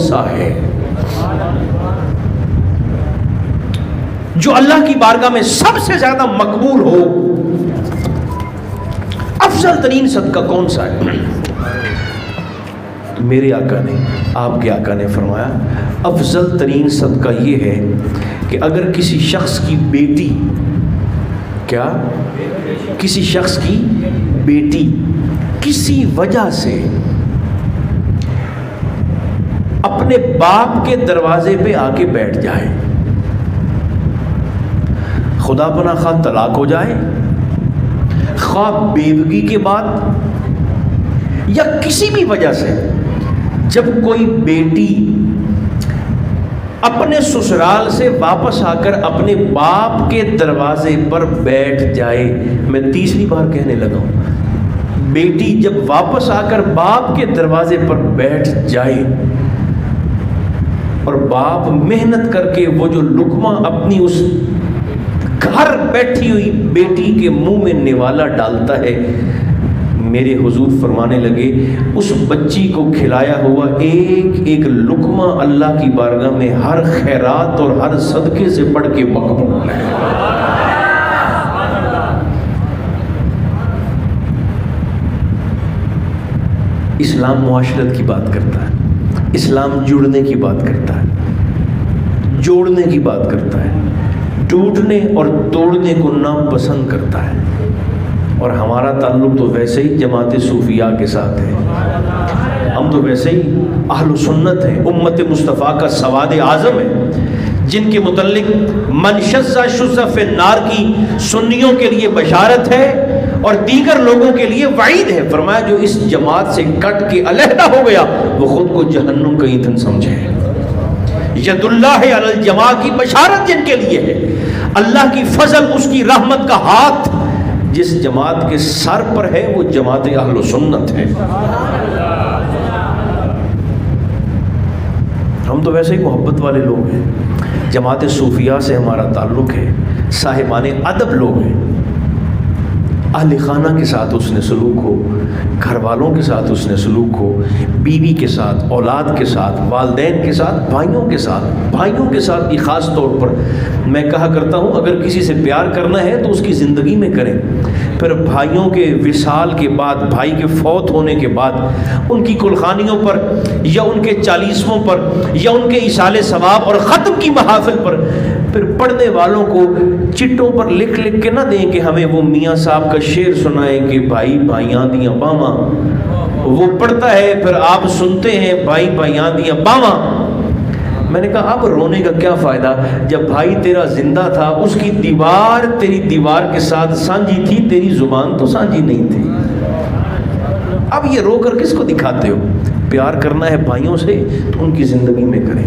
سا ہے جو اللہ کی بارگاہ میں سب سے زیادہ مقبول ہو؟ افضل ترین صدقہ کون سا ہے؟ میرے آقا نے، آپ کے آقا نے فرمایا افضل ترین صدقہ یہ ہے کہ اگر کسی شخص کی بیٹی، کیا کسی شخص کی بیٹی کسی وجہ سے اپنے باپ کے دروازے پہ آ کے بیٹھ جائے، خدا پناہ خواہ طلاق ہو جائے، خواہ بیوگی کے بعد، یا کسی بھی وجہ سے جب کوئی بیٹی اپنے سسرال سے واپس آ کر اپنے باپ کے دروازے پر بیٹھ جائے، میں تیسری بار کہنے لگا ہوں، بیٹی جب واپس آ کر باپ کے دروازے پر بیٹھ جائے اور باپ محنت کر کے وہ جو لقمہ اپنی اس گھر بیٹھی ہوئی بیٹی کے منہ میں نوالا ڈالتا ہے، میرے حضور فرمانے لگے اس بچی کو کھلایا ہوا ایک ایک لقمہ اللہ کی بارگاہ میں ہر خیرات اور ہر صدقے سے بڑھ کے مقبول ہے۔ اسلام معاشرت کی بات کرتا ہے، اسلام جڑنے کی بات کرتا ہے، جوڑنے کی بات کرتا ہے، ٹوٹنے اور توڑنے کو ناپسند کرتا ہے۔ اور ہمارا تعلق تو ویسے ہی جماعت صوفیاء کے ساتھ ہے، ہم تو ویسے ہی اہل سنت ہیں، امت مصطفیٰ کا سواد اعظم ہے، جن کے متعلق من شذ شذ فی النار کی سنیوں کے لیے بشارت ہے اور دیگر لوگوں کے لیے وعید ہے۔ فرمایا جو اس جماعت سے کٹ کے علیحدہ ہو گیا وہ خود کو جہنم کا ایندھن سمجھے۔ ید اللہ علی الجماع کی بشارت جن کے لیے ہے، اللہ کی فضل، اس کی رحمت کا ہاتھ جس جماعت کے سر پر ہے وہ جماعت اہل سنت ہے۔ ہم تو ویسے ہی محبت والے لوگ ہیں، جماعت صوفیاء سے ہمارا تعلق ہے، صاحبان ادب لوگ ہیں، اہل خانہ کے ساتھ حسن سلوک ہو، گھر والوں کے ساتھ حسن سلوک ہو، بیوی کے ساتھ، اولاد کے ساتھ، والدین کے ساتھ، بھائیوں کے ساتھ بھی خاص طور پر میں کہا کرتا ہوں اگر کسی سے پیار کرنا ہے تو اس کی زندگی میں کریں، پھر بھائیوں کے وصال کے بعد، بھائی کے فوت ہونے کے بعد ان کی کلخانیوں پر یا ان کے 40ووں پر یا ان کے ایصال ثواب اور ختم کی محافل پر پھر پڑھنے والوں کو چٹوں پر لکھ لکھ کے نہ دیں کہ ہمیں وہ میاں صاحب کا شعر سنائیں کہ بھائی بھائیاں دیاں باواں، وہ پڑھتا ہے پھر آپ سنتے ہیں بھائی بھائیاں دیاں باواں۔ میں نے کہا اب رونے کا کیا فائدہ، جب بھائی تیرا زندہ تھا اس کی دیوار تیری دیوار کے ساتھ سانجھی تھی، تیری زبان تو سانجھی نہیں تھی، اب یہ رو کر کس کو دکھاتے ہو؟ پیار کرنا ہے بھائیوں سے تو ان کی زندگی میں کریں،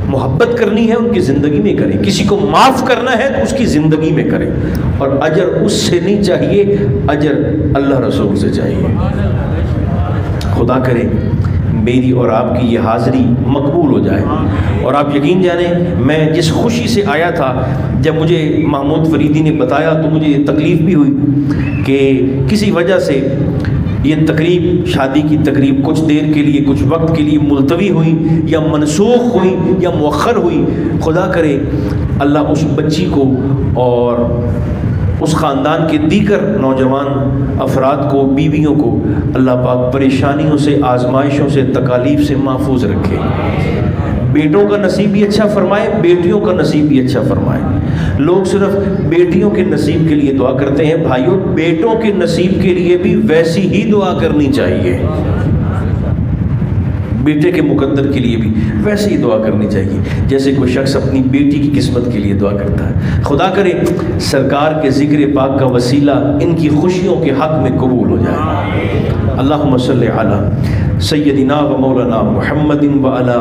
محبت کرنی ہے ان کی زندگی میں کریں، کسی کو معاف کرنا ہے تو اس کی زندگی میں کریں، اور اجر اس سے نہیں چاہیے، اجر اللہ رسول سے چاہیے۔ خدا کرے میری اور آپ کی یہ حاضری مقبول ہو جائے، اور آپ یقین جانیں میں جس خوشی سے آیا تھا، جب مجھے محمود فریدی نے بتایا تو مجھے تکلیف بھی ہوئی کہ کسی وجہ سے یہ تقریب، شادی کی تقریب کچھ دیر کے لیے، کچھ وقت کے لیے ملتوی ہوئی یا منسوخ ہوئی یا مؤخر ہوئی۔ خدا کرے اللہ اس بچی کو اور اس خاندان کے دیگر نوجوان افراد کو، بیویوں کو اللہ پاک پریشانیوں سے، آزمائشوں سے، تکالیف سے محفوظ رکھے، بیٹوں کا نصیب بھی اچھا فرمائے، بیٹیوں کا نصیب بھی اچھا فرمائے۔ لوگ صرف بیٹیوں کے نصیب کے لیے دعا کرتے ہیں، بھائیوں بیٹوں کے نصیب کے لیے بھی ویسی ہی دعا کرنی چاہیے، بیٹے کے مقدر کے لیے بھی ویسے ہی دعا کرنی چاہیے جیسے کوئی شخص اپنی بیٹی کی قسمت کے لیے دعا کرتا ہے۔ خدا کرے سرکار کے ذکر پاک کا وسیلہ ان کی خوشیوں کے حق میں قبول ہو جائے۔ اللہم صلی علی سیدنا و مولانا محمد و علی